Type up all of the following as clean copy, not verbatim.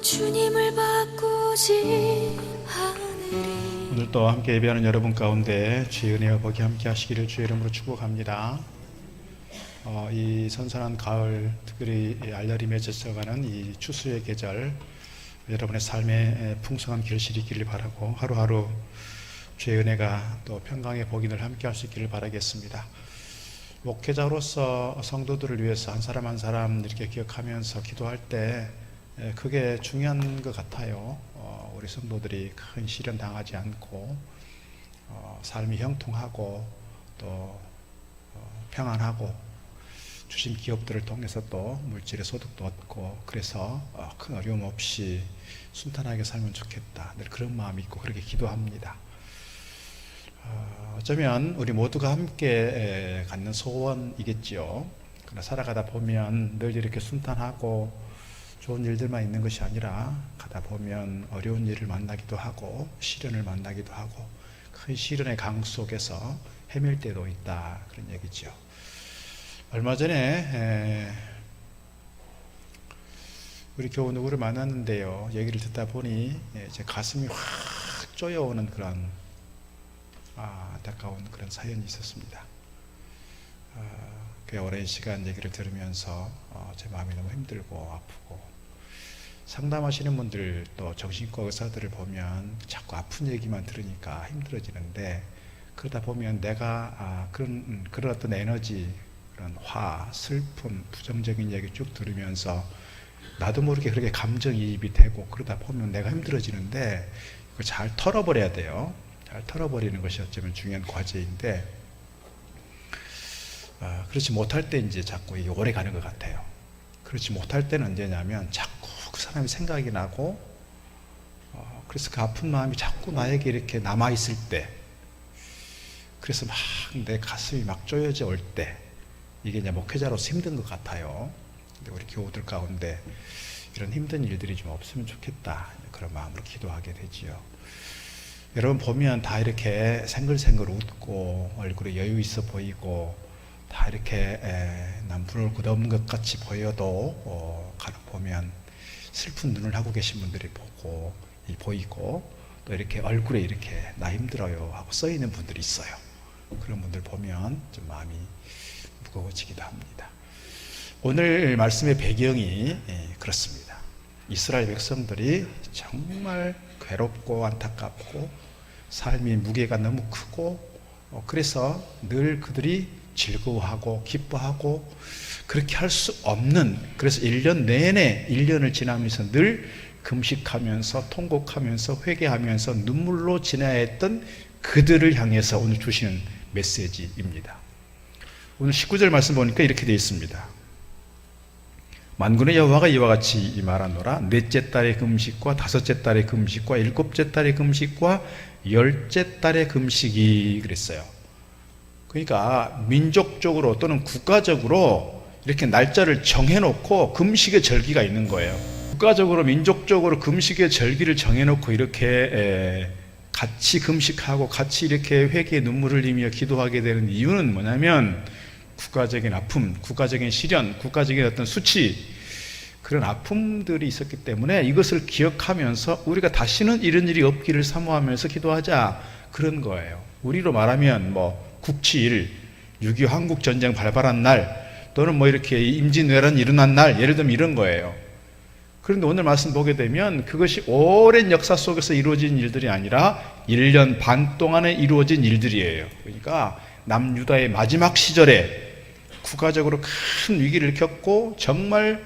주님을 바꾸지 않으리. 오늘도 함께 예배하는 여러분 가운데 주의 은혜와 복이 함께 하시기를 주의 이름으로 축복합니다. 이 선선한 가을, 특별히 알열이 맺어가는 이 추수의 계절, 여러분의 삶에 풍성한 결실이 있기를 바라고 하루하루 주의 은혜가 또 평강의 복이 늘 함께 할 수 있기를 바라겠습니다. 목회자로서 성도들을 위해서 한 사람 한 사람 이렇게 기억하면서 기도할 때 그게 중요한 것 같아요. 우리 성도들이 큰 시련 당하지 않고 삶이 형통하고 또 평안하고 주신 기업들을 통해서 또 물질의 소득도 얻고 그래서 큰 어려움 없이 순탄하게 살면 좋겠다. 늘 그런 마음이 있고 그렇게 기도합니다. 어쩌면 우리 모두가 함께 갖는 소원이겠지요. 그러나 살아가다 보면 늘 이렇게 순탄하고 좋은 일들만 있는 것이 아니라 가다 보면 어려운 일을 만나기도 하고 시련을 만나기도 하고 큰 시련의 강 속에서 헤맬 때도 있다, 그런 얘기죠. 얼마 전에 우리 교우 누구를 만났는데요, 얘기를 듣다 보니 제 가슴이 확 쪼여오는 그런 안타까운 그런 사연이 있었습니다. 꽤 오랜 시간 얘기를 들으면서 제 마음이 너무 힘들고 아프고, 상담하시는 분들 또 정신과 의사들을 보면 자꾸 아픈 얘기만 들으니까 힘들어지는데, 그러다 보면 내가 그런 어떤 에너지, 그런 화, 슬픔, 부정적인 얘기 쭉 들으면서 나도 모르게 그렇게 감정이입이 되고 그러다 보면 내가 힘들어지는데, 이걸 잘 털어버려야 돼요. 잘 털어버리는 것이 어쩌면 중요한 과제인데, 그렇지 못할 때 이제 자꾸 이게 오래 가는 것 같아요. 그렇지 못할 때는 언제냐면 자꾸 그 사람이 생각이 나고, 그래서 그 아픈 마음이 자꾸 나에게 이렇게 남아있을 때, 그래서 막 내 가슴이 막 쪼여져 올 때, 이게 이제 목회자로서 힘든 것 같아요. 근데 우리 교우들 가운데 이런 힘든 일들이 좀 없으면 좋겠다, 그런 마음으로 기도하게 되지요. 여러분 보면 다 이렇게 생글생글 웃고 얼굴에 여유 있어 보이고 다 이렇게 남분을 굳은 것 같이 보여도 간혹 보면 슬픈 눈을 하고 계신 분들이 보이고 또 이렇게 얼굴에 이렇게 나 힘들어요 하고 써 있는 분들이 있어요. 그런 분들 보면 좀 마음이 무거워지기도 합니다. 오늘 말씀의 배경이 그렇습니다. 이스라엘 백성들이 정말 괴롭고 안타깝고 삶의 무게가 너무 크고, 그래서 늘 그들이 즐거워하고 기뻐하고 그렇게 할 수 없는, 그래서 1년 내내 1년을 지나면서 늘 금식하면서 통곡하면서 회개하면서 눈물로 지나야 했던 그들을 향해서 오늘 주시는 메시지입니다. 오늘 19절 말씀 보니까 이렇게 되어 있습니다. 만군의 여호와가 이와 같이 말하노라. 넷째 달의 금식과 다섯째 달의 금식과 일곱째 달의 금식과 열째 달의 금식이, 그랬어요. 그러니까 민족적으로 또는 국가적으로 이렇게 날짜를 정해놓고 금식의 절기가 있는 거예요. 국가적으로 민족적으로 금식의 절기를 정해놓고 이렇게 같이 금식하고 같이 이렇게 회개의 눈물을 흘리며 기도하게 되는 이유는 뭐냐면, 국가적인 아픔, 국가적인 시련, 국가적인 어떤 수치, 그런 아픔들이 있었기 때문에 이것을 기억하면서 우리가 다시는 이런 일이 없기를 사모하면서 기도하자, 그런 거예요. 우리로 말하면 국치일, 6.25 한국전쟁 발발한 날, 또는 이렇게 임진왜란이 일어난 날, 예를 들면 이런 거예요. 그런데 오늘 말씀 보게 되면 그것이 오랜 역사 속에서 이루어진 일들이 아니라 1년 반 동안에 이루어진 일들이에요. 그러니까 남유다의 마지막 시절에 국가적으로 큰 위기를 겪고 정말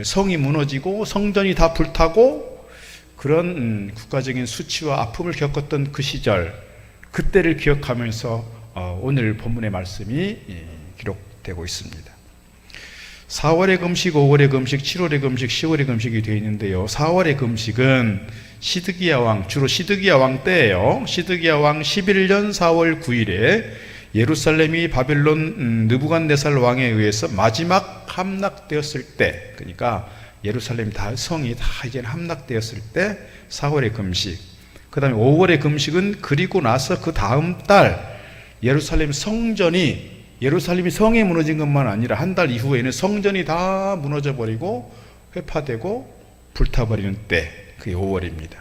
성이 무너지고 성전이 다 불타고 그런 국가적인 수치와 아픔을 겪었던 그 시절, 그때를 기억하면서 오늘 본문의 말씀이 기록되고 있습니다. 4월의 금식, 5월의 금식, 7월의 금식, 10월의 금식이 되어 있는데요, 4월의 금식은 시드기야 왕, 주로 시드기야 왕 때예요. 시드기야 왕 11년 4월 9일에 예루살렘이 바벨론 느부갓네살 왕에 의해서 마지막 함락되었을 때, 그러니까 예루살렘 성이 다 이제 함락되었을 때 4월의 금식, 그 다음에 5월의 금식은 그리고 나서 그 다음 달 예루살렘 성전이, 예루살렘이 성이 무너진 것만 아니라 한 달 이후에는 성전이 다 무너져 버리고 회파되고 불타버리는 때, 그게 5월입니다.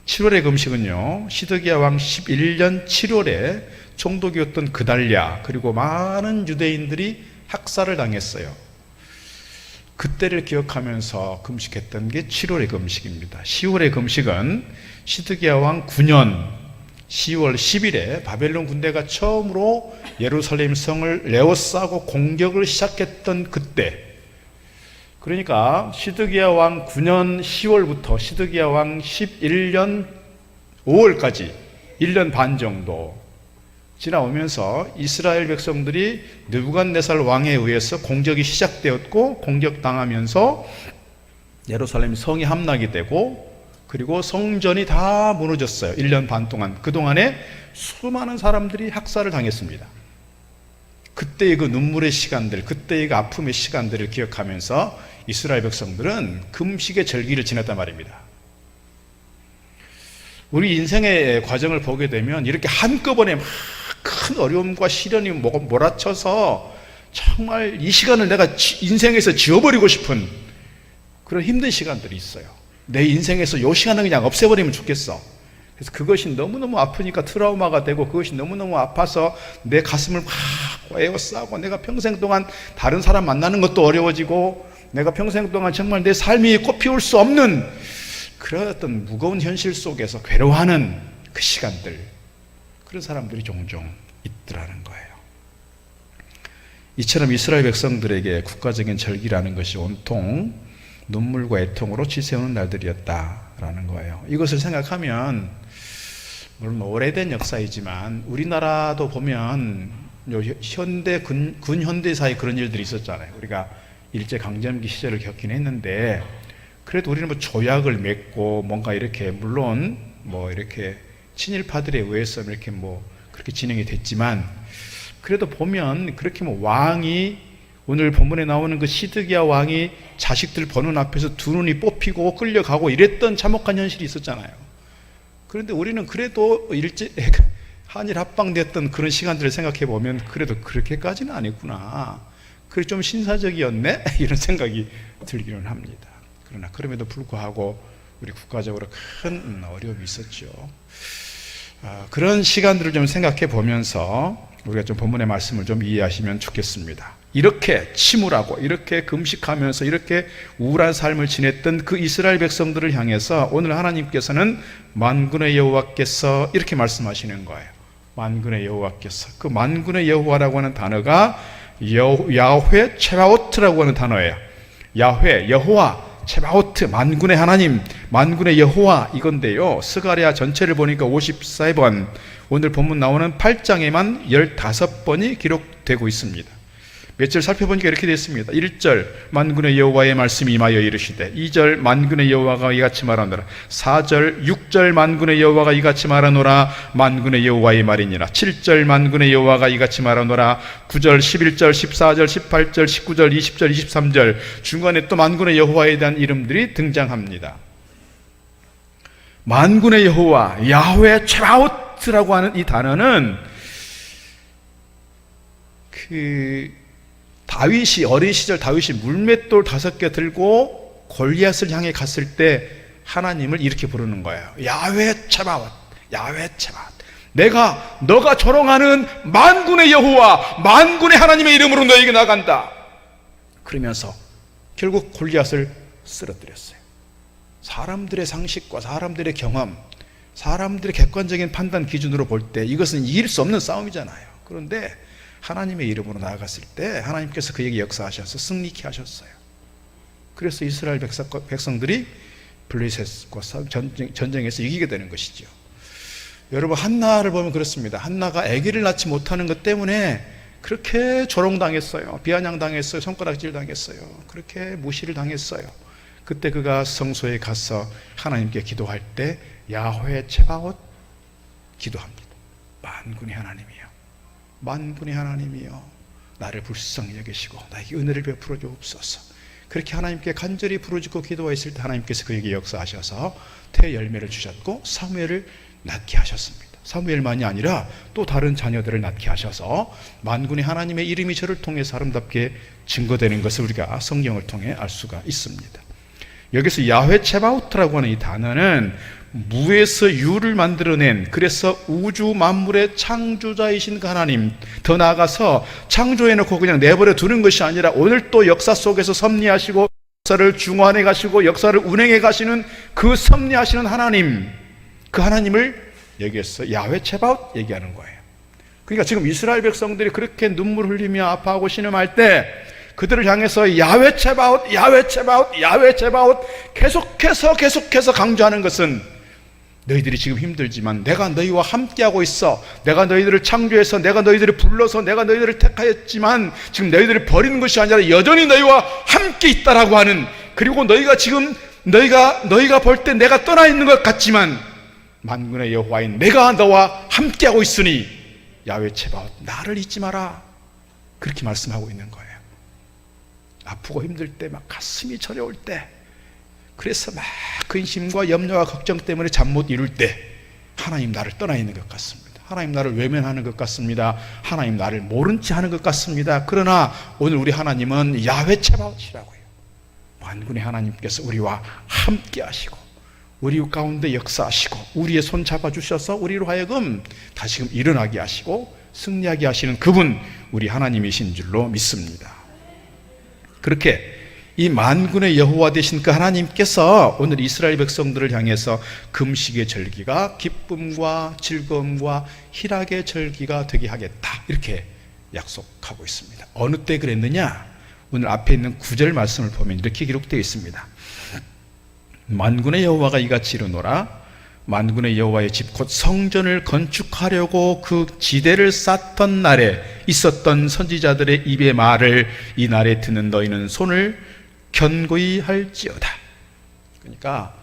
7월의 금식은요, 시드기야 왕 11년 7월에 총독이었던 그달랴 그리고 많은 유대인들이 학살을 당했어요. 그때를 기억하면서 금식했던 게 7월의 금식입니다. 10월의 금식은 시드기야 왕 9년 10월 10일에 바벨론 군대가 처음으로 예루살렘 성을 에워싸고 공격을 시작했던 그때, 그러니까 시드기야 왕 9년 10월부터 시드기야 왕 11년 5월까지 1년 반 정도 지나오면서 이스라엘 백성들이 느부갓네살 왕에 의해서 공격이 시작되었고, 공격당하면서 예루살렘 성이 함락이 되고, 그리고 성전이 다 무너졌어요. 1년 반 동안. 그동안에 수많은 사람들이 학살을 당했습니다. 그때의 그 눈물의 시간들, 그때의 그 아픔의 시간들을 기억하면서 이스라엘 백성들은 금식의 절기를 지냈단 말입니다. 우리 인생의 과정을 보게 되면 이렇게 한꺼번에 막 큰 어려움과 시련이 몰아쳐서 정말 이 시간을 내가 인생에서 지워버리고 싶은 그런 힘든 시간들이 있어요. 내 인생에서 이 시간을 그냥 없애버리면 좋겠어. 그래서 그것이 너무너무 아프니까 트라우마가 되고, 그것이 너무너무 아파서 내 가슴을 막 에워싸고, 내가 평생 동안 다른 사람 만나는 것도 어려워지고, 내가 평생 동안 정말 내 삶이 꽃피울 수 없는 그런 어떤 무거운 현실 속에서 괴로워하는 그 시간들, 그런 사람들이 종종 있더라는 거예요. 이처럼 이스라엘 백성들에게 국가적인 절기라는 것이 온통 눈물과 애통으로 지새우는 날들이었다라는 거예요. 이것을 생각하면, 물론 오래된 역사이지만 우리나라도 보면 현대 근현대 사이 그런 일들이 있었잖아요. 우리가 일제강점기 시절을 겪긴 했는데, 그래도 우리는 뭐 조약을 맺고 뭔가 이렇게, 물론 뭐 이렇게 친일파들에 의해서 이렇게 뭐 그렇게 진행이 됐지만, 그래도 보면 그렇게 뭐 왕이, 오늘 본문에 나오는 그 시드기야 왕이 자식들 보는 앞에서 두 눈이 뽑히고 끌려가고 이랬던 참혹한 현실이 있었잖아요. 그런데 우리는 그래도 한일 합방됐던 그런 시간들을 생각해 보면 그래도 그렇게까지는 아니구나, 그래 좀 신사적이었네 이런 생각이 들기는 합니다. 그러나 그럼에도 불구하고 우리 국가적으로 큰 어려움이 있었죠. 그런 시간들을 좀 생각해 보면서 우리가 좀 본문의 말씀을 좀 이해하시면 좋겠습니다. 이렇게 침울하고 이렇게 금식하면서 이렇게 우울한 삶을 지냈던 그 이스라엘 백성들을 향해서 오늘 하나님께서는 만군의 여호와께서 이렇게 말씀하시는 거예요. 만군의 여호와께서, 그 만군의 여호와라고 하는 단어가 야훼 체바오트라고 하는 단어예요. 야훼, 여호와, 체바오트, 만군의 하나님, 만군의 여호와, 이건데요, 스가랴 전체를 보니까 54번, 오늘 본문 나오는 8장에만 15번이 기록되고 있습니다. 몇 절 살펴보니까 이렇게 되어 있습니다. 1절 만군의 여호와의 말씀이 임하여 이르시되, 2절 만군의 여호와가 이같이 말하노라, 4절 6절 만군의 여호와가 이같이 말하노라, 만군의 여호와의 말이니라, 7절 만군의 여호와가 이같이 말하노라, 9절 11절 14절 18절 19절 20절 23절 중간에 또 만군의 여호와에 대한 이름들이 등장합니다. 만군의 여호와, 야훼 체바오트라고 하는 이 단어는 다윗이, 어린 시절 다윗이 물맷돌 5개 들고 골리앗을 향해 갔을 때 하나님을 이렇게 부르는 거예요. 야훼 체바옷, 야훼 체바옷. 너가 조롱하는 만군의 여호와, 만군의 하나님의 이름으로 너에게 나간다. 그러면서 결국 골리앗을 쓰러뜨렸어요. 사람들의 상식과 사람들의 경험, 사람들의 객관적인 판단 기준으로 볼 때 이것은 이길 수 없는 싸움이잖아요. 그런데 하나님의 이름으로 나아갔을 때 하나님께서 그에게 역사하셔서 승리케 하셨어요. 그래서 이스라엘 백성들이 블레셋과 전쟁에서 이기게 되는 것이죠. 여러분, 한나를 보면 그렇습니다. 한나가 아기를 낳지 못하는 것 때문에 그렇게 조롱당했어요. 비아냥당했어요. 손가락질 당했어요. 그렇게 무시를 당했어요. 그때 그가 성소에 가서 하나님께 기도할 때 야훼 체바옷 기도합니다. 만군의 하나님이요, 만군의 하나님이요, 나를 불쌍히 여기시고 나에게 은혜를 베풀어 주옵소서. 그렇게 하나님께 간절히 부르짖고 기도했을 때 하나님께서 그에게 역사하셔서 태열매를 주셨고 사무엘을 낳게 하셨습니다. 사무엘만이 아니라 또 다른 자녀들을 낳게 하셔서 만군의 하나님의 이름이 저를 통해서 아름답게 증거되는 것을 우리가 성경을 통해 알 수가 있습니다. 여기서 야훼 체바우트라고 하는 이 단어는 무에서 유를 만들어낸, 그래서 우주 만물의 창조자이신 그 하나님, 더 나아가서 창조해놓고 그냥 내버려 두는 것이 아니라 오늘 또 역사 속에서 섭리하시고 역사를 중환해 가시고 역사를 운행해 가시는 그 섭리하시는 하나님, 그 하나님을 여기에서 야훼 체바웃 얘기하는 거예요. 그러니까 지금 이스라엘 백성들이 그렇게 눈물 흘리며 아파하고 신음할 때 그들을 향해서 야훼 체바웃, 야훼 체바웃, 야훼 체바웃 계속해서 강조하는 것은, 너희들이 지금 힘들지만 내가 너희와 함께하고 있어. 내가 너희들을 창조해서 내가 너희들을 불러서 내가 너희들을 택하였지만 지금 너희들을 버리는 것이 아니라 여전히 너희와 함께 있다라고 하는, 그리고 너희가 지금 너희가 볼 때 내가 떠나 있는 것 같지만 만군의 여호와인 내가 너와 함께하고 있으니 야훼 체바웃, 나를 잊지 마라. 그렇게 말씀하고 있는 거예요. 아프고 힘들 때, 막 가슴이 저려올 때, 그래서 막 근심과 염려와 걱정 때문에 잠 못 이룰 때 하나님 나를 떠나 있는 것 같습니다. 하나님 나를 외면하는 것 같습니다. 하나님 나를 모른 채 하는 것 같습니다. 그러나 오늘 우리 하나님은 야훼 체바웃이라고요. 만군의 하나님께서 우리와 함께 하시고 우리 가운데 역사하시고 우리의 손 잡아주셔서 우리로 하여금 다시금 일어나게 하시고 승리하게 하시는 그분, 우리 하나님이신 줄로 믿습니다. 그렇게 이 만군의 여호와 되신 그 하나님께서 오늘 이스라엘 백성들을 향해서 금식의 절기가 기쁨과 즐거움과 희락의 절기가 되게 하겠다, 이렇게 약속하고 있습니다. 어느 때 그랬느냐? 오늘 앞에 있는 9절 말씀을 보면 이렇게 기록되어 있습니다. 만군의 여호와가 이같이 이르노라. 만군의 여호와의 집 곧 성전을 건축하려고 그 지대를 쌓던 날에 있었던 선지자들의 입의 말을 이 날에 듣는 너희는 손을 견고히 할지어다. 그러니까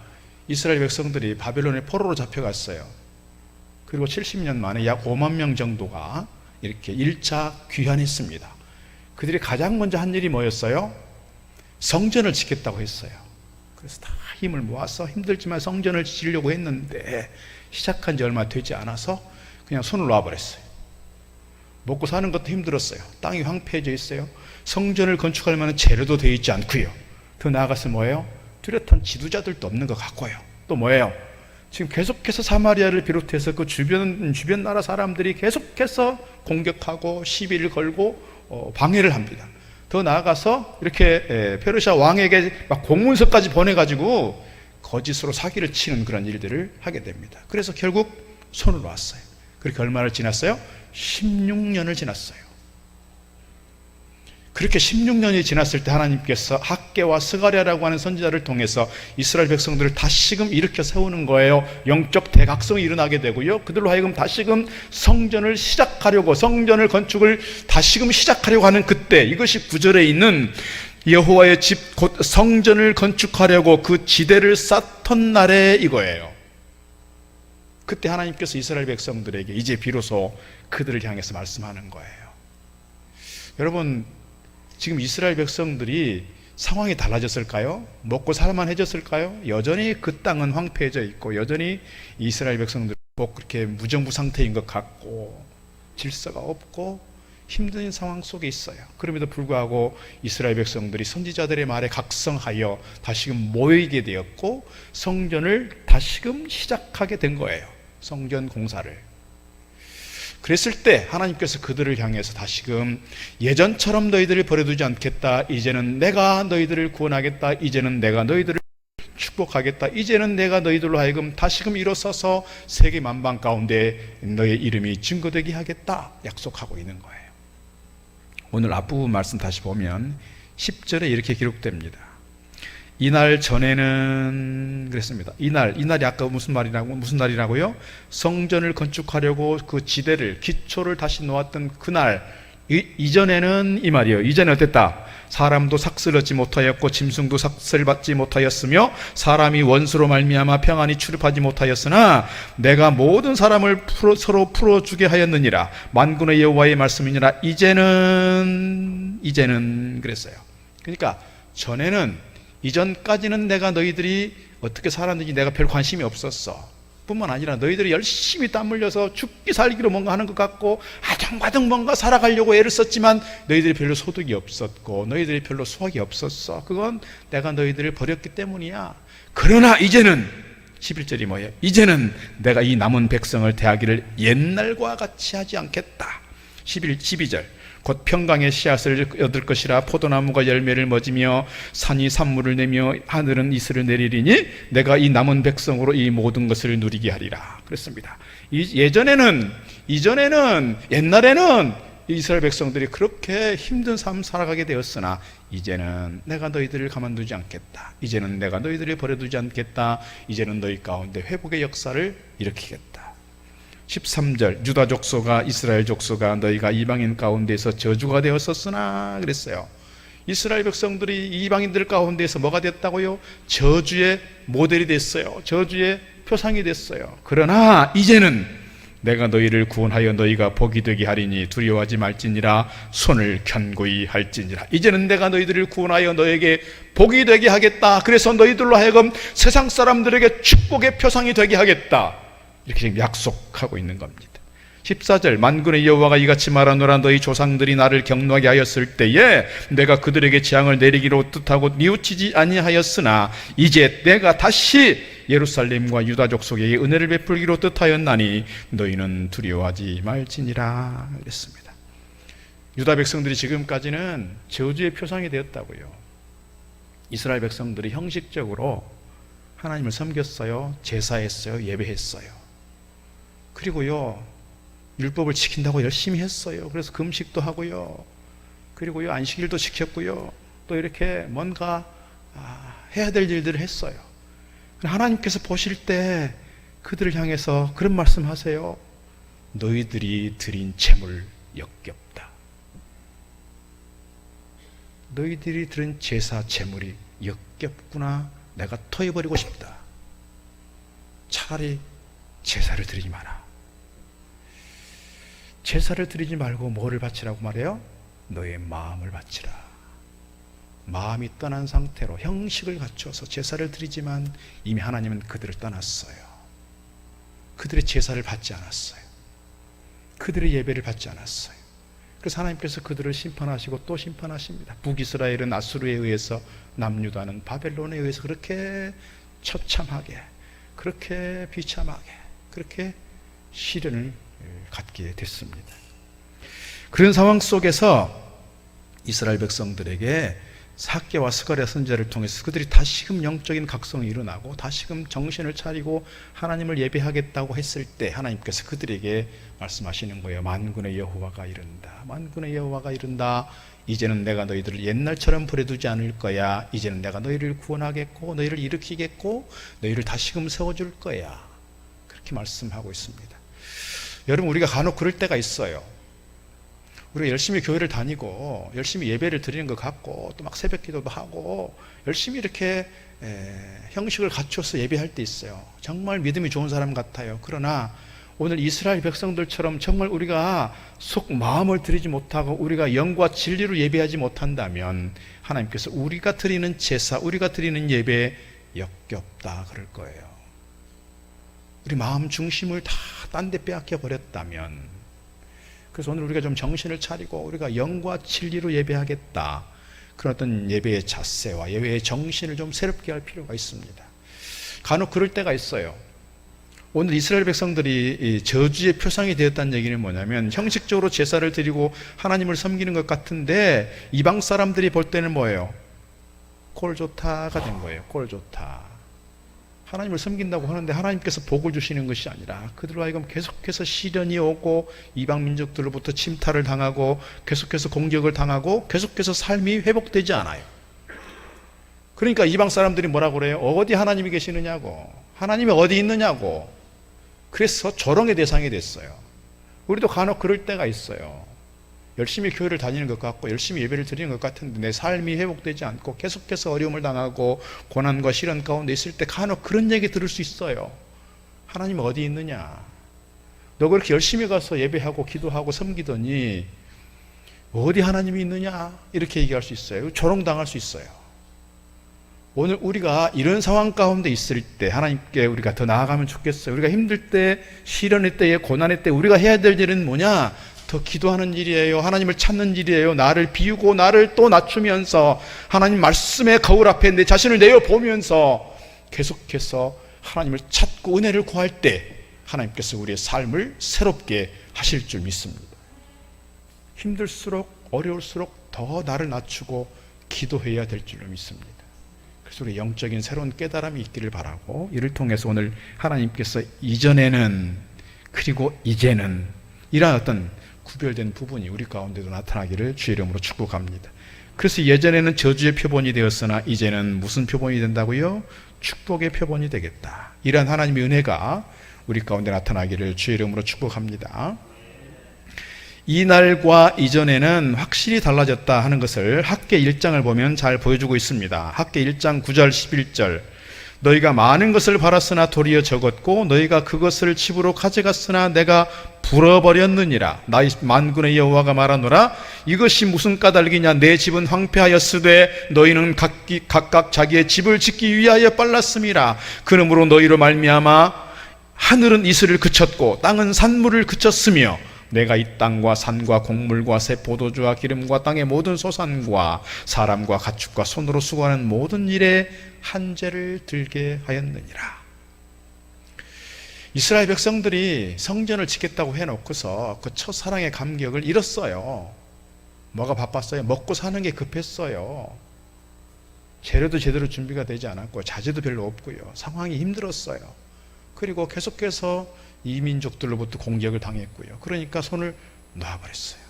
이스라엘 백성들이 바벨론의 포로로 잡혀갔어요. 그리고 70년 만에 약 5만 명 정도가 이렇게 1차 귀환했습니다. 그들이 가장 먼저 한 일이 뭐였어요? 성전을 짓겠다고 했어요. 그래서 다 힘을 모아서 힘들지만 성전을 지으려고 했는데 시작한 지 얼마 되지 않아서 그냥 손을 놔버렸어요. 먹고 사는 것도 힘들었어요. 땅이 황폐해져 있어요. 성전을 건축할 만한 재료도 되어 있지 않고요. 더 나아가서 뭐예요? 뚜렷한 지도자들도 없는 것 같고요. 또 뭐예요? 지금 계속해서 사마리아를 비롯해서 그 주변 나라 사람들이 계속해서 공격하고 시비를 걸고 방해를 합니다. 더 나아가서 이렇게 페르시아 왕에게 막 공문서까지 보내가지고 거짓으로 사기를 치는 그런 일들을 하게 됩니다. 그래서 결국 손을 놨어요. 그렇게 얼마를 지났어요? 16년을 지났어요. 그렇게 16년이 지났을 때 하나님께서 학개와 스가랴라고 하는 선지자를 통해서 이스라엘 백성들을 다시금 일으켜 세우는 거예요. 영적 대각성이 일어나게 되고요. 그들로 하여금 다시금 성전을 시작하려고, 성전을 건축을 다시금 시작하려고 하는 그때, 이것이 9절에 있는 여호와의 집 곧 성전을 건축하려고 그 지대를 쌓던 날에 이거예요. 그때 하나님께서 이스라엘 백성들에게 이제 비로소 그들을 향해서 말씀하는 거예요. 여러분, 지금 이스라엘 백성들이 상황이 달라졌을까요? 먹고 살만해졌을까요? 여전히 그 땅은 황폐해져 있고 여전히 이스라엘 백성들은 꼭 그렇게 무정부 상태인 것 같고 질서가 없고 힘든 상황 속에 있어요. 그럼에도 불구하고 이스라엘 백성들이 선지자들의 말에 각성하여 다시금 모이게 되었고 성전을 다시금 시작하게 된 거예요. 성전 공사를. 그랬을 때 하나님께서 그들을 향해서 다시금 예전처럼 너희들을 버려두지 않겠다. 이제는 내가 너희들을 구원하겠다. 이제는 내가 너희들을 축복하겠다. 이제는 내가 너희들로 하여금 다시금 일어서서 세계 만방 가운데 너의 이름이 증거되게 하겠다. 약속하고 있는 거예요. 오늘 앞부분 말씀 다시 보면 10절에 이렇게 기록됩니다. 이날 전에는 그랬습니다. 이날이 아까 무슨 날이라고요? 성전을 건축하려고 그 지대를, 기초를 다시 놓았던 그날, 이전에는 이 말이에요. 이전에 어땠다? 사람도 삭슬 얻지 못하였고 짐승도 삭슬 받지 못하였으며 사람이 원수로 말미암아 평안히 출입하지 못하였으나 내가 모든 사람을 서로 풀어주게 하였느니라. 만군의 여호와의 말씀이니라. 이제는 그랬어요. 그러니까 전에는, 이전까지는 내가 너희들이 어떻게 살았는지 내가 별 관심이 없었어. 뿐만 아니라 너희들이 열심히 땀 흘려서 죽기 살기로 뭔가 하는 것 같고 아등바등 뭔가 살아가려고 애를 썼지만 너희들이 별로 소득이 없었고 너희들이 별로 수확이 없었어. 그건 내가 너희들을 버렸기 때문이야. 그러나 이제는 11절이 뭐예요? 이제는 내가 이 남은 백성을 대하기를 옛날과 같이 하지 않겠다. 12절 곧 평강의 씨앗을 얻을 것이라 포도나무가 열매를 맺으며 산이 산물을 내며 하늘은 이슬을 내리리니 내가 이 남은 백성으로 이 모든 것을 누리게 하리라. 그렇습니다. 옛날에는 이스라엘 백성들이 그렇게 힘든 삶 살아가게 되었으나 이제는 내가 너희들을 가만두지 않겠다. 이제는 내가 너희들을 버려두지 않겠다. 이제는 너희 가운데 회복의 역사를 일으키겠다. 13절 유다 족속아 이스라엘 족속아 너희가 이방인 가운데서 저주가 되었었으나 그랬어요. 이스라엘 백성들이 이방인들 가운데서 뭐가 됐다고요? 저주의 모델이 됐어요. 저주의 표상이 됐어요. 그러나 이제는 내가 너희를 구원하여 너희가 복이 되게 하리니 두려워하지 말지니라. 손을 견고히 할지니라. 이제는 내가 너희들을 구원하여 너에게 복이 되게 하겠다. 그래서 너희들로 하여금 세상 사람들에게 축복의 표상이 되게 하겠다. 이렇게 지금 약속하고 있는 겁니다. 14절 만군의 여호와가 이같이 말하노라. 너희 조상들이 나를 경노하게 하였을 때에 내가 그들에게 재앙을 내리기로 뜻하고 뉘우치지 아니하였으나 이제 내가 다시 예루살렘과 유다 족속에게 은혜를 베풀기로 뜻하였나니 너희는 두려워하지 말지니라. 그랬습니다. 유다 백성들이 지금까지는 저주의 표상이 되었다고요. 이스라엘 백성들이 형식적으로 하나님을 섬겼어요. 제사했어요. 예배했어요. 그리고요 율법을 지킨다고 열심히 했어요. 그래서 금식도 하고요. 그리고요 안식일도 지켰고요. 또 이렇게 뭔가 해야 될 일들을 했어요. 하나님께서 보실 때 그들을 향해서 그런 말씀하세요. 너희들이 드린 제물 역겹다. 너희들이 드린 제사 제물이 역겹구나. 내가 토해버리고 싶다. 차라리 제사를 드리지 마라. 제사를 드리지 말고 뭐를 바치라고 말해요? 너의 마음을 바치라. 마음이 떠난 상태로 형식을 갖춰서 제사를 드리지만 이미 하나님은 그들을 떠났어요. 그들의 제사를 받지 않았어요. 그들의 예배를 받지 않았어요. 그래서 하나님께서 그들을 심판하시고 또 심판하십니다. 북이스라엘은 아수르에 의해서, 남유다는 바벨론에 의해서 그렇게 처참하게, 그렇게 비참하게, 그렇게 시련을 갖게 됐습니다. 그런 상황 속에서 이스라엘 백성들에게 삭개와 스가랴 선지자를 통해서 그들이 다시금 영적인 각성이 일어나고 다시금 정신을 차리고 하나님을 예배하겠다고 했을 때 하나님께서 그들에게 말씀하시는 거예요. 만군의 여호와가 이른다. 만군의 여호와가 이른다. 이제는 내가 너희들을 옛날처럼 버려두지 않을 거야. 이제는 내가 너희를 구원하겠고 너희를 일으키겠고 너희를 다시금 세워줄 거야. 그렇게 말씀하고 있습니다. 여러분, 우리가 간혹 그럴 때가 있어요. 우리가 열심히 교회를 다니고 열심히 예배를 드리는 것 같고 또 막 새벽 기도도 하고 열심히 이렇게 형식을 갖춰서 예배할 때 있어요. 정말 믿음이 좋은 사람 같아요. 그러나 오늘 이스라엘 백성들처럼 정말 우리가 속 마음을 드리지 못하고 우리가 영과 진리로 예배하지 못한다면 하나님께서 우리가 드리는 제사, 우리가 드리는 예배 역겹다 그럴 거예요. 우리 마음 중심을 다 딴 데 빼앗겨 버렸다면, 그래서 오늘 우리가 좀 정신을 차리고 우리가 영과 진리로 예배하겠다, 그런 어떤 예배의 자세와 예배의 정신을 좀 새롭게 할 필요가 있습니다. 간혹 그럴 때가 있어요. 오늘 이스라엘 백성들이 저주의 표상이 되었다는 얘기는 뭐냐면 형식적으로 제사를 드리고 하나님을 섬기는 것 같은데 이방 사람들이 볼 때는 뭐예요? 꼴 좋다가 된 거예요. 꼴 좋다. 하나님을 섬긴다고 하는데 하나님께서 복을 주시는 것이 아니라 그들로 하여금 계속해서 시련이 오고 이방 민족들로부터 침탈을 당하고 계속해서 공격을 당하고 계속해서 삶이 회복되지 않아요. 그러니까 이방 사람들이 뭐라고 그래요? 어디 하나님이 계시느냐고, 하나님이 어디 있느냐고. 그래서 조롱의 대상이 됐어요. 우리도 간혹 그럴 때가 있어요. 열심히 교회를 다니는 것 같고 열심히 예배를 드리는 것 같은데 내 삶이 회복되지 않고 계속해서 어려움을 당하고 고난과 시련 가운데 있을 때 간혹 그런 얘기 들을 수 있어요. 하나님 어디 있느냐? 너 그렇게 열심히 가서 예배하고 기도하고 섬기더니 어디 하나님이 있느냐? 이렇게 얘기할 수 있어요. 조롱당할 수 있어요. 오늘 우리가 이런 상황 가운데 있을 때 하나님께 우리가 더 나아가면 좋겠어요. 우리가 힘들 때, 시련의 때에, 고난의 때 우리가 해야 될 일은 뭐냐? 더 기도하는 일이에요. 하나님을 찾는 일이에요. 나를 비우고 나를 또 낮추면서 하나님 말씀의 거울 앞에 내 자신을 내어보면서 계속해서 하나님을 찾고 은혜를 구할 때 하나님께서 우리의 삶을 새롭게 하실 줄 믿습니다. 힘들수록 어려울수록 더 나를 낮추고 기도해야 될 줄로 믿습니다. 그래서 우리 영적인 새로운 깨달음이 있기를 바라고, 이를 통해서 오늘 하나님께서 이전에는 그리고 이제는 이런 어떤 구별된 부분이 우리 가운데도 나타나기를 주의 이름으로 축복합니다. 그래서 예전에는 저주의 표본이 되었으나 이제는 무슨 표본이 된다고요? 축복의 표본이 되겠다. 이러한 하나님의 은혜가 우리 가운데 나타나기를 주의 이름으로 축복합니다. 이날과 이전에는 확실히 달라졌다 하는 것을 학개 1장을 보면 잘 보여주고 있습니다. 학개 1장 9절 11절, 너희가 많은 것을 바랐으나 도리어 적었고 너희가 그것을 집으로 가져갔으나 내가 불어버렸느니라. 나의 만군의 여호와가 말하노라. 이것이 무슨 까닭이냐? 내 집은 황폐하였으되 너희는 각각 자기의 집을 짓기 위하여 빨랐음이라. 그러므로 너희로 말미암아 하늘은 이슬을 그쳤고 땅은 산물을 그쳤으며 내가 이 땅과 산과 곡물과 새 포도주와 기름과 땅의 모든 소산과 사람과 가축과 손으로 수고하는 모든 일에 한죄를 들게 하였느니라. 이스라엘 백성들이 성전을 짓겠다고 해놓고서 그 첫사랑의 감격을 잃었어요. 뭐가 바빴어요? 먹고 사는 게 급했어요. 재료도 제대로 준비가 되지 않았고 자재도 별로 없고요. 상황이 힘들었어요. 그리고 계속해서 이 민족들로부터 공격을 당했고요. 그러니까 손을 놔버렸어요.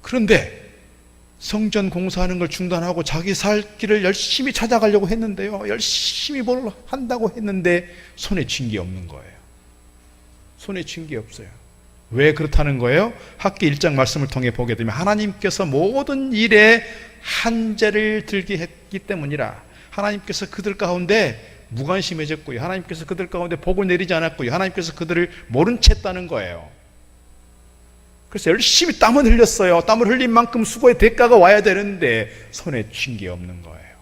그런데 성전 공사하는 걸 중단하고 자기 살 길을 열심히 찾아가려고 했는데요. 열심히 뭘 한다고 했는데 손에 쥔 게 없는 거예요. 손에 쥔 게 없어요. 왜 그렇다는 거예요? 학기 1장 말씀을 통해 보게 되면 하나님께서 모든 일에 한죄를 들게 했기 때문이라. 하나님께서 그들 가운데 무관심해졌고요. 하나님께서 그들 가운데 복을 내리지 않았고요. 하나님께서 그들을 모른 채 했다는 거예요. 그래서 열심히 땀을 흘렸어요. 땀을 흘린 만큼 수고의 대가가 와야 되는데 손에 쥔 게 없는 거예요.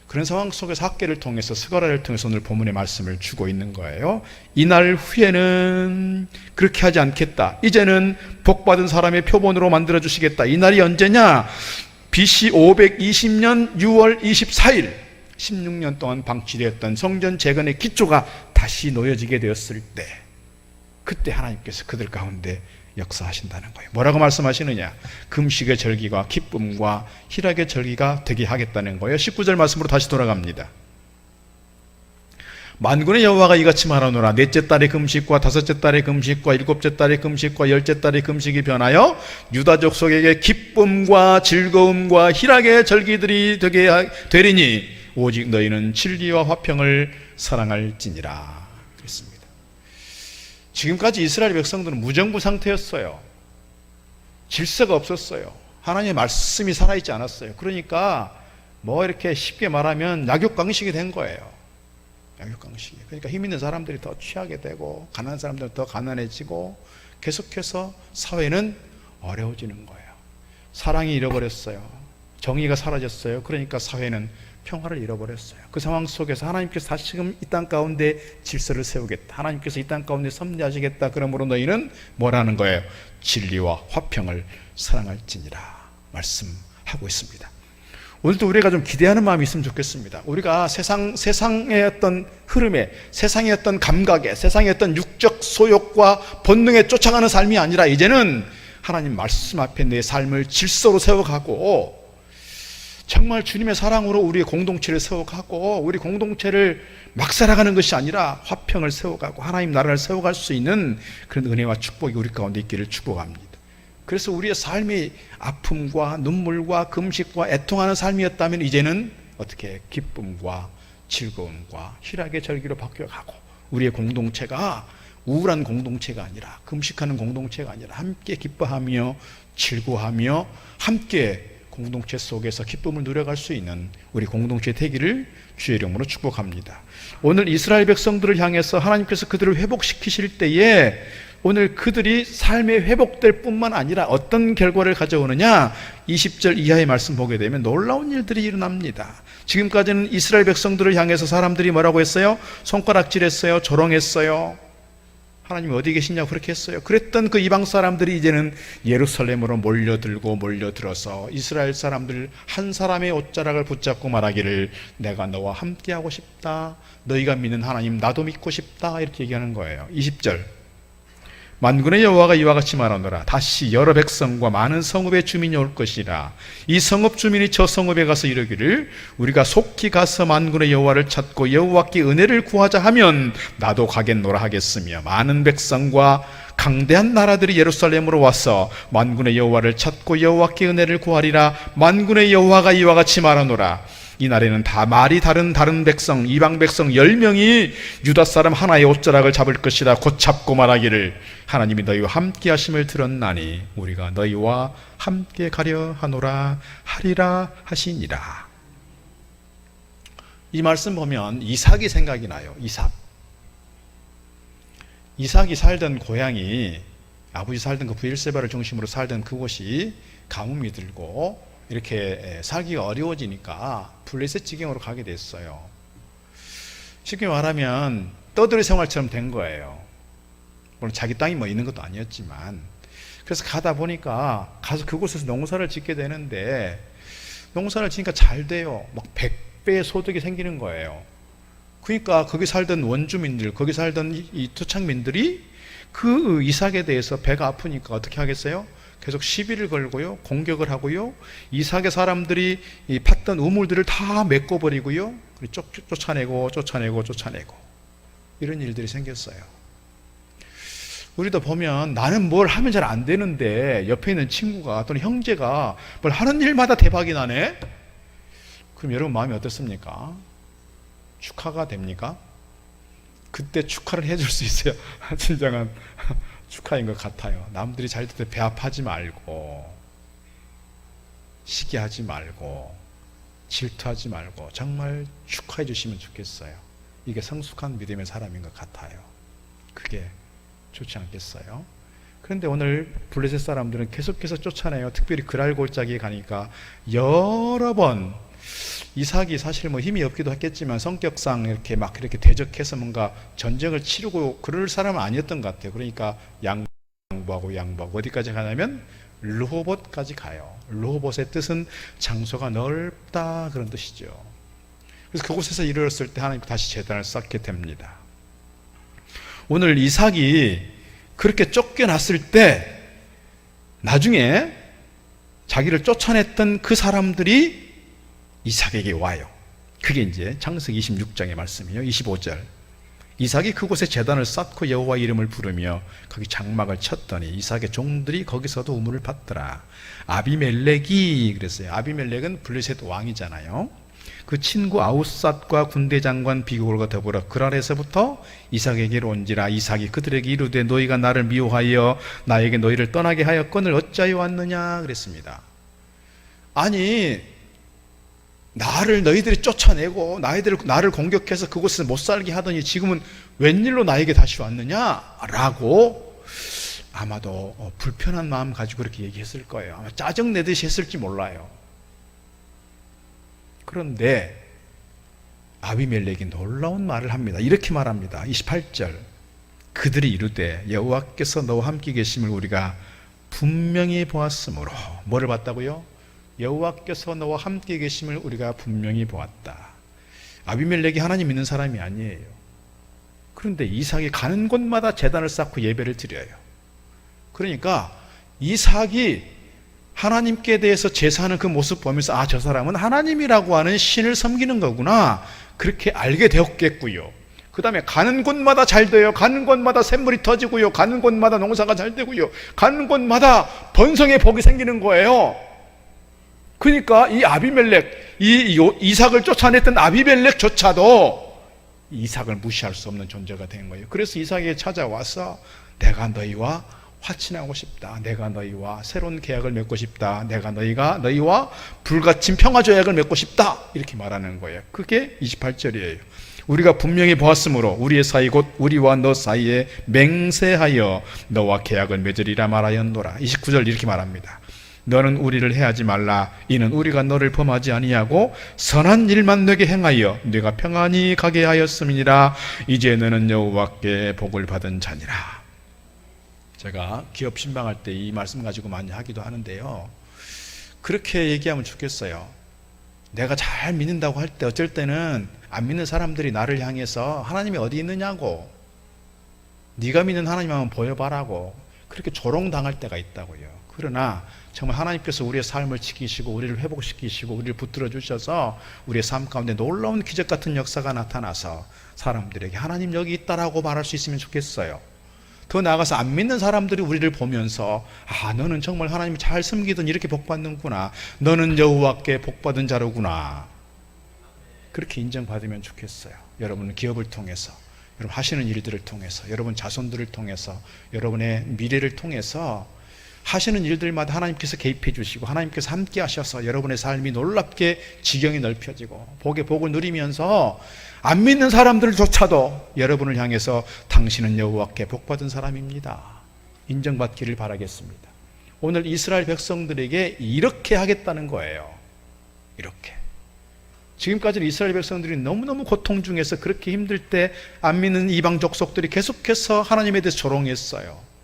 그런 상황 속에서 학계를 통해서 스가랴를 통해서 오늘 본문의 말씀을 주고 있는 거예요. 이날 후에는 그렇게 하지 않겠다. 이제는 복받은 사람의 표본으로 만들어주시겠다. 이날이 언제냐? BC 520년 6월 24일 16년 동안 방치되었던 성전 재건의 기초가 다시 놓여지게 되었을 때, 그때 하나님께서 그들 가운데 역사하신다는 거예요. 뭐라고 말씀하시느냐? 금식의 절기가 기쁨과 희락의 절기가 되게 하겠다는 거예요. 19절 말씀으로 다시 돌아갑니다. 만군의 여호와가 이같이 말하노라. 넷째 달의 금식과 다섯째 달의 금식과 일곱째 달의 금식과 열째 달의 금식이 변하여 유다 족속에게 기쁨과 즐거움과 희락의 절기들이 되게 되리니 오직 너희는 진리와 화평을 사랑할지니라. 그랬습니다. 지금까지 이스라엘 백성들은 무정부 상태였어요. 질서가 없었어요. 하나님의 말씀이 살아있지 않았어요. 그러니까 뭐 이렇게 쉽게 말하면 약육강식이 된 거예요. 약육강식이. 그러니까 힘 있는 사람들이 더 취하게 되고 가난한 사람들은 더 가난해지고 계속해서 사회는 어려워지는 거예요. 사랑이 잃어버렸어요. 정의가 사라졌어요. 그러니까 사회는 평화를 잃어버렸어요. 그 상황 속에서 하나님께서 다시금 이 땅 가운데 질서를 세우겠다. 하나님께서 이 땅 가운데 섭리하시겠다. 그러므로 너희는 뭐라는 거예요? 진리와 화평을 사랑할지니라 말씀하고 있습니다. 오늘도 우리가 좀 기대하는 마음이 있으면 좋겠습니다. 우리가 세상의 어떤 흐름에, 세상의 어떤 감각에, 세상의 어떤 육적 소욕과 본능에 쫓아가는 삶이 아니라 이제는 하나님 말씀 앞에 내 삶을 질서로 세워가고 정말 주님의 사랑으로 우리의 공동체를 세워가고 우리 공동체를 막 살아가는 것이 아니라 화평을 세워가고 하나님 나라를 세워갈 수 있는 그런 은혜와 축복이 우리 가운데 있기를 축복합니다. 그래서 우리의 삶이 아픔과 눈물과 금식과 애통하는 삶이었다면 이제는 어떻게 기쁨과 즐거움과 희락의 절기로 바뀌어가고 우리의 공동체가 우울한 공동체가 아니라 금식하는 공동체가 아니라 함께 기뻐하며 즐거워하며 함께 공동체 속에서 기쁨을 누려갈 수 있는 우리 공동체 되기를 주의 이름으로 축복합니다. 오늘 이스라엘 백성들을 향해서 하나님께서 그들을 회복시키실 때에 오늘 그들이 삶에 회복될 뿐만 아니라 어떤 결과를 가져오느냐, 20절 이하의 말씀 보게 되면 놀라운 일들이 일어납니다. 지금까지는 이스라엘 백성들을 향해서 사람들이 뭐라고 했어요? 손가락질했어요. 조롱했어요. 하나님 어디 계시냐고 그렇게 했어요. 그랬던 그 이방 사람들이 이제는 예루살렘으로 몰려들어서 이스라엘 사람들 한 사람의 옷자락을 붙잡고 말하기를 내가 너와 함께하고 싶다. 너희가 믿는 하나님 나도 믿고 싶다. 이렇게 얘기하는 거예요. 20절 만군의 여호와가 이와 같이 말하노라. 다시 여러 백성과 많은 성읍의 주민이 올 것이라. 이 성읍 주민이 저 성읍에 가서 이르기를 우리가 속히 가서 만군의 여호와를 찾고 여호와께 은혜를 구하자 하면 나도 가겠노라 하겠으며, 많은 백성과 강대한 나라들이 예루살렘으로 와서 만군의 여호와를 찾고 여호와께 은혜를 구하리라. 만군의 여호와가 이와 같이 말하노라. 이날에는 다 말이 다른 백성, 이방 백성 10명이 유다 사람 하나의 옷자락을 잡을 것이라. 곧 잡고 말하기를 하나님이 너희와 함께 하심을 들었나니 우리가 너희와 함께 가려 하노라 하리라 하시니라. 이 말씀 보면 이삭이 생각이 나요. 이삭이 살던 고향이, 아버지 살던 그 브엘세바를 중심으로 살던 그곳이 가뭄이 들고 이렇게 살기가 어려워지니까 블레셋 지경으로 가게 됐어요. 쉽게 말하면 떠돌이 생활처럼 된 거예요. 물론 자기 땅이 뭐 있는 것도 아니었지만. 그래서 가다 보니까 가서 그곳에서 농사를 짓게 되는데, 농사를 지니까 잘 돼요. 막 100배의 소득이 생기는 거예요. 그러니까 거기 살던 원주민들, 거기 살던 이 토착민들이 그 이삭에 대해서 배가 아프니까 어떻게 하겠어요? 계속 시비를 걸고요, 공격을 하고요, 이삭의 사람들이 이 팠던 우물들을 다 메꿔버리고요, 쫓아내고 이런 일들이 생겼어요. 우리도 보면 나는 뭘 하면 잘 안 되는데 옆에 있는 친구가 또는 형제가 뭘 하는 일마다 대박이 나네? 그럼 여러분 마음이 어떻습니까? 축하가 됩니까? 그때 축하를 해줄 수 있어야 진정한 축하인 것 같아요. 남들이 잘 될 때 배 아파하지 말고, 시기하지 말고, 질투하지 말고 정말 축하해 주시면 좋겠어요. 이게 성숙한 믿음의 사람인 것 같아요. 그게 좋지 않겠어요? 그런데 오늘 블레셋 사람들은 계속해서 쫓아내요. 특별히 그랄 골짜기에 가니까 여러 번, 이삭이 사실 뭐 힘이 없기도 했겠지만 성격상 이렇게 대적해서 뭔가 전쟁을 치르고 그럴 사람은 아니었던 것 같아요. 그러니까 양보하고 어디까지 가냐면 르호봇까지 가요. 르호봇의 뜻은 장소가 넓다, 그런 뜻이죠. 그래서 그곳에서 이르렀을 때 하나님 다시 제단을 쌓게 됩니다. 오늘 이삭이 그렇게 쫓겨났을 때 나중에 자기를 쫓아냈던 그 사람들이 이삭에게 와요. 그게 이제 창세기 26장의 말씀이에요. 25절. 이삭이 그곳에 제단을 쌓고 여호와 이름을 부르며 거기 장막을 쳤더니 이삭의 종들이 거기서도 우물을 팠더라. 아비멜렉이 그랬어요. 아비멜렉은 블레셋 왕이잖아요. 그 친구 아우삿과 군대 장관 비골과 더불어 그랄에서부터 이삭에게로 온지라. 이삭이 그들에게 이르되 너희가 나를 미워하여 나에게 너희를 떠나게 하였거늘 어찌하여 왔느냐 그랬습니다. 아니, 너희들이 쫓아내고 나를 공격해서 그곳에서 못 살게 하더니 지금은 웬일로 나에게 다시 왔느냐라고 아마도 불편한 마음 가지고 그렇게 얘기했을 거예요. 아마 짜증내듯이 했을지 몰라요. 그런데 아비멜렉이 놀라운 말을 합니다. 이렇게 말합니다. 28절. 그들이 이르되 여호와께서 너와 함께 계심을 우리가 분명히 보았으므로. 뭐를 봤다고요? 여호와께서 너와 함께 계심을 우리가 분명히 보았다. 아비멜렉이 하나님 믿는 사람이 아니에요. 그런데 이삭이 가는 곳마다 제단을 쌓고 예배를 드려요. 그러니까 이삭이 하나님께 대해서 제사하는 그 모습 보면서 저 사람은 하나님이라고 하는 신을 섬기는 거구나, 그렇게 알게 되었겠고요. 그 다음에 가는 곳마다 잘 돼요. 가는 곳마다 샘물이 터지고요. 가는 곳마다 농사가 잘 되고요. 가는 곳마다 번성의 복이 생기는 거예요. 그러니까 이 아비멜렉, 이삭을 쫓아냈던 아비멜렉조차도 이삭을 무시할 수 없는 존재가 된 거예요. 그래서 이삭에게 찾아와서 내가 너희와 화친하고 싶다. 내가 너희와 새로운 계약을 맺고 싶다. 내가 너희와 불같은 평화조약을 맺고 싶다. 이렇게 말하는 거예요. 그게 28절이에요. 우리가 분명히 보았으므로 우리의 사이 곧 우리와 너 사이에 맹세하여 너와 계약을 맺으리라 말하였노라. 29절 이렇게 말합니다. 너는 우리를 해하지 말라. 이는 우리가 너를 범하지 아니하고 선한 일만 너에게 행하여 네가 평안히 가게 하였음이니라. 이제 너는 여호와께 복을 받은 자니라. 제가 기업 신방할 때 이 말씀 가지고 많이 하기도 하는데요, 그렇게 얘기하면 좋겠어요. 내가 잘 믿는다고 할 때 어쩔 때는 안 믿는 사람들이 나를 향해서 하나님이 어디 있느냐고, 네가 믿는 하나님 한번 보여봐라고 그렇게 조롱당할 때가 있다고요. 그러나 정말 하나님께서 우리의 삶을 지키시고 우리를 회복시키시고 우리를 붙들어 주셔서 우리의 삶 가운데 놀라운 기적 같은 역사가 나타나서 사람들에게 하나님 여기 있다라고 말할 수 있으면 좋겠어요. 더 나아가서 안 믿는 사람들이 우리를 보면서 너는 정말 하나님을 잘 섬기든 이렇게 복받는구나, 너는 여호와께 복받은 자로구나, 그렇게 인정받으면 좋겠어요. 여러분 기업을 통해서, 여러분 하시는 일들을 통해서, 여러분 자손들을 통해서, 여러분의 미래를 통해서 하시는 일들마다 하나님께서 개입해 주시고 하나님께서 함께 하셔서 여러분의 삶이 놀랍게 지경이 넓혀지고 복의 복을 누리면서 안 믿는 사람들조차도 여러분을 향해서 당신은 여호와께 복받은 사람입니다, 인정받기를 바라겠습니다. 오늘 이스라엘 백성들에게 이렇게 하겠다는 거예요. 이렇게. 지금까지는 이스라엘 백성들이 너무너무 고통 중에서 그렇게 힘들 때 안 믿는 이방 족속들이 계속해서 하나님에 대해서 조롱했어요.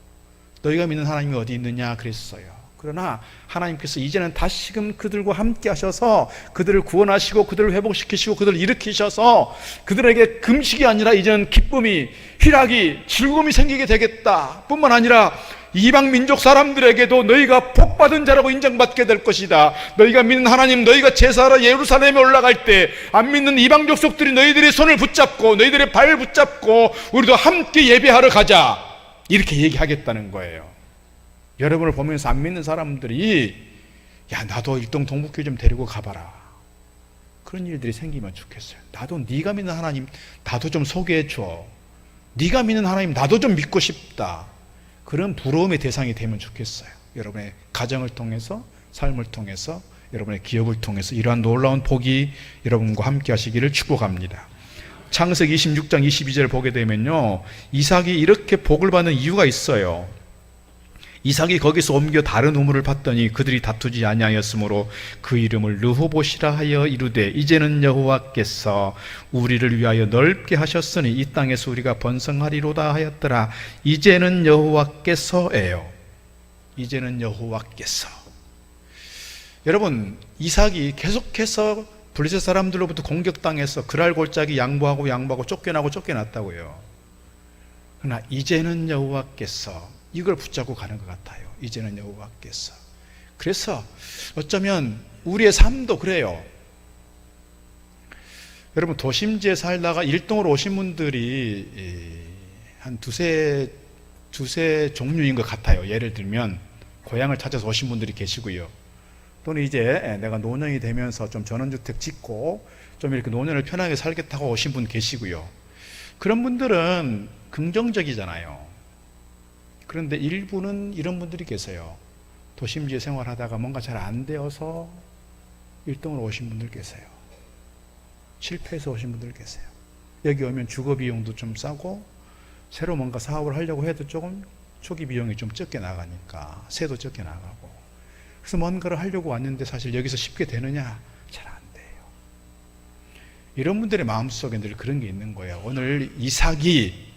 너희가 믿는 하나님이 어디 있느냐 그랬어요. 그러나 하나님께서 이제는 다시금 그들과 함께 하셔서 그들을 구원하시고 그들을 회복시키시고 그들을 일으키셔서 그들에게 금식이 아니라 이제는 기쁨이, 희락이, 즐거움이 생기게 되겠다 뿐만 아니라 이방 민족 사람들에게도 너희가 복받은 자라고 인정받게 될 것이다. 너희가 믿는 하나님, 너희가 제사하러 예루살렘에 올라갈 때 안 믿는 이방 족속들이 너희들의 손을 붙잡고 너희들의 발을 붙잡고 우리도 함께 예배하러 가자, 이렇게 얘기하겠다는 거예요. 여러분을 보면서 안 믿는 사람들이 야 나도 일동 동북교회 좀 데리고 가봐라, 그런 일들이 생기면 좋겠어요. 나도 네가 믿는 하나님 나도 좀 소개해줘, 네가 믿는 하나님 나도 좀 믿고 싶다, 그런 부러움의 대상이 되면 좋겠어요. 여러분의 가정을 통해서, 삶을 통해서, 여러분의 기업을 통해서 이러한 놀라운 복이 여러분과 함께 하시기를 축복합니다. 창세기 26장 22절 보게 되면요, 이삭이 이렇게 복을 받는 이유가 있어요. 이삭이 거기서 옮겨 다른 우물을 봤더니 그들이 다투지 아니하였으므로 그 이름을 르호봇이라 하여 이르되 이제는 여호와께서 우리를 위하여 넓게 하셨으니 이 땅에서 우리가 번성하리로다 하였더라. 이제는 여호와께서예요. 이제는 여호와께서. 여러분, 이삭이 계속해서 블레셋 사람들로부터 공격당해서 그랄 골짜기 양보하고 쫓겨났다고요. 그러나 이제는 여호와께서, 이걸 붙잡고 가는 것 같아요. 이제는 여호와께서. 그래서 어쩌면 우리의 삶도 그래요. 여러분 도심지에 살다가 일동으로 오신 분들이 한 두세 종류인 것 같아요. 예를 들면 고향을 찾아서 오신 분들이 계시고요. 또는 이제 내가 노년이 되면서 좀 전원주택 짓고 좀 이렇게 노년을 편하게 살겠다고 오신 분 계시고요. 그런 분들은 긍정적이잖아요. 그런데 일부는 이런 분들이 계세요. 도심지에 생활하다가 뭔가 잘 안 되어서 일동으로 오신 분들 계세요. 실패해서 오신 분들 계세요. 여기 오면 주거 비용도 좀 싸고 새로 뭔가 사업을 하려고 해도 조금 초기 비용이 좀 적게 나가니까 세도 적게 나가고, 그래서 뭔가를 하려고 왔는데 사실 여기서 쉽게 되느냐? 잘 안 돼요. 이런 분들의 마음속에 늘 그런 게 있는 거예요. 오늘 이삭이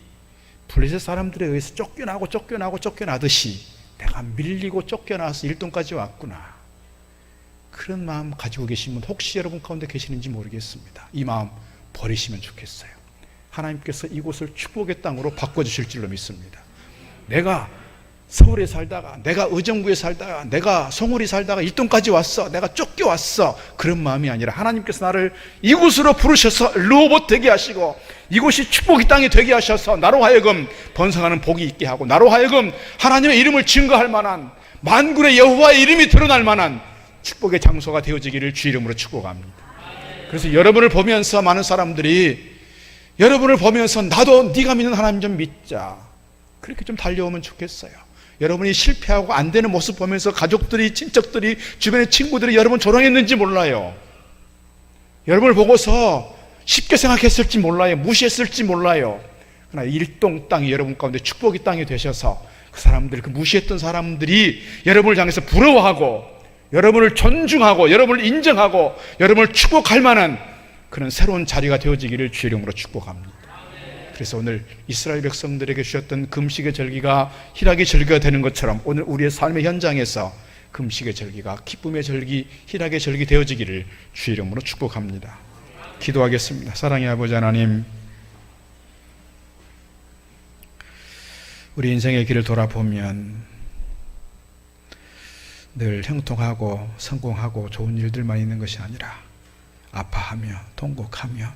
블레셋 사람들에 의해서 쫓겨나듯이 내가 밀리고 쫓겨나서 일동까지 왔구나, 그런 마음 가지고 계신 분 혹시 여러분 가운데 계시는지 모르겠습니다. 이 마음 버리시면 좋겠어요. 하나님께서 이곳을 축복의 땅으로 바꿔주실 줄로 믿습니다. 내가 서울에 살다가, 내가 의정부에 살다가, 내가 송울이 살다가 일동까지 왔어, 내가 쫓겨왔어, 그런 마음이 아니라 하나님께서 나를 이곳으로 부르셔서 르호봇 되게 하시고 이곳이 축복의 땅이 되게 하셔서 나로 하여금 번성하는 복이 있게 하고 나로 하여금 하나님의 이름을 증거할 만한, 만군의 여호와의 이름이 드러날 만한 축복의 장소가 되어지기를 주 이름으로 축복합니다. 그래서 여러분을 보면서 많은 사람들이 여러분을 보면서 나도 네가 믿는 하나님 좀 믿자, 그렇게 좀 달려오면 좋겠어요. 여러분이 실패하고 안 되는 모습 보면서 가족들이, 친척들이, 주변의 친구들이 여러분 조롱했는지 몰라요. 여러분을 보고서 쉽게 생각했을지 몰라요. 무시했을지 몰라요. 그러나 일동 땅이 여러분 가운데 축복의 땅이 되셔서 그 사람들, 그 무시했던 사람들이 여러분을 향해서 부러워하고 여러분을 존중하고 여러분을 인정하고 여러분을 축복할 만한 그런 새로운 자리가 되어지기를 주의 이름으로 축복합니다. 그래서 오늘 이스라엘 백성들에게 주셨던 금식의 절기가 희락의 절기가 되는 것처럼 오늘 우리의 삶의 현장에서 금식의 절기가 기쁨의 절기, 희락의 절기 되어지기를 주의 이름으로 축복합니다. 기도하겠습니다. 사랑의 아버지 하나님, 우리 인생의 길을 돌아보면 늘 형통하고 성공하고 좋은 일들만 있는 것이 아니라 아파하며 통곡하며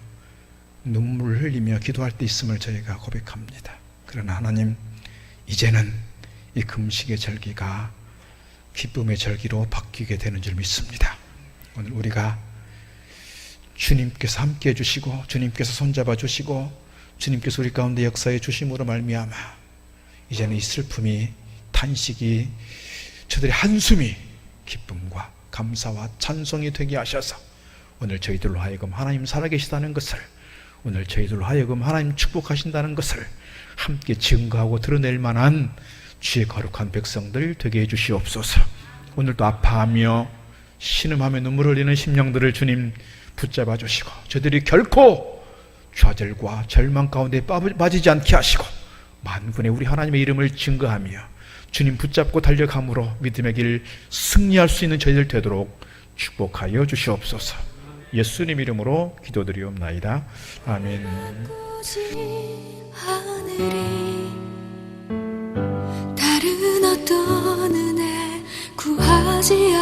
눈물을 흘리며 기도할 때 있음을 저희가 고백합니다. 그러나 하나님, 이제는 이 금식의 절기가 기쁨의 절기로 바뀌게 되는 줄 믿습니다. 오늘 우리가 주님께서 함께해 주시고 주님께서 손잡아 주시고 주님께서 우리 가운데 역사해 주심으로 말미암아 이제는 이 슬픔이, 탄식이, 저들의 한숨이 기쁨과 감사와 찬송이 되게 하셔서 오늘 저희들로 하여금 하나님 살아계시다는 것을, 오늘 저희들로 하여금 하나님 축복하신다는 것을 함께 증거하고 드러낼 만한 주의 거룩한 백성들 되게 해주시옵소서. 오늘도 아파하며 신음하며 눈물 흘리는 심령들을 주님 붙잡아 주시고 저들이 결코 좌절과 절망 가운데 빠지지 않게 하시고 만군의 우리 하나님의 이름을 증거하며 주님 붙잡고 달려감으로 믿음의 길 승리할 수 있는 저희들 되도록 축복하여 주시옵소서. 예수님 이름으로 기도드리옵나이다. 아멘. 하늘이 다른 어떤 은혜 구하지